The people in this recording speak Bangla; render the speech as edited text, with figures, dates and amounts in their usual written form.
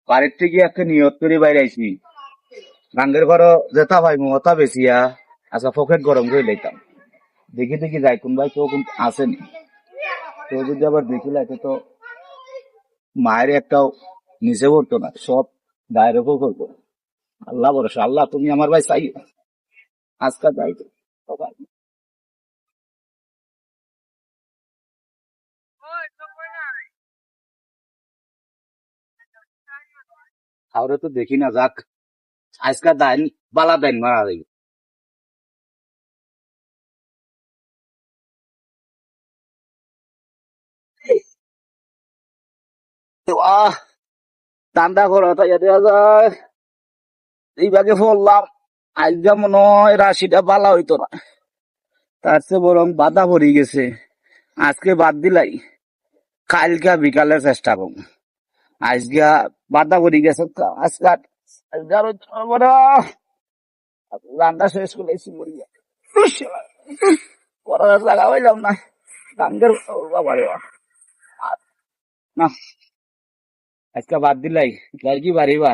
বাড়ির থেকে একটা নিয়ত করে বাইরে আইছি, গাঙ্গের ঘর যেতা ভাই মতা বেশিয়া আচ্ছা পকেট গরম করে লইতাম। দেখি দেখি যাই কোন ভাই কেউ কিন্তু আসেনি, কেউ যদি আবার দেখি লাগে তো মায়ের একটাও নিচে পড়তো না, সব গায়ের উপর করতো। আল্লাহ ভরসা, আল্লাহ তুমি আমার ভাই চাই আজকাল যাই তো। কাউরে তো দেখি না, যাক আজকাল দাইন বালা দাইন মারা যাই। আহ ঠান্ডা করো তাই দেওয়া যায়, এই ভাগে পড়লাম। আজকে মনে হয় রাশিটা বালা হইতো না, তার চেয়ে বরং বাধা পড়ে গেছে। আজকে বাদ দিলাই, কালকে বিকালের চেষ্টা করবো। আজকে বাধা পড়ে গেছে তো, আজকে আজকে আরো বড় রান্না শেষ করেছি মরিয়া করার লাগা হইলাম না গাঙ্গের বাবারে বাবা। না আজকে বাদ দিলাই, কি বাড়িবা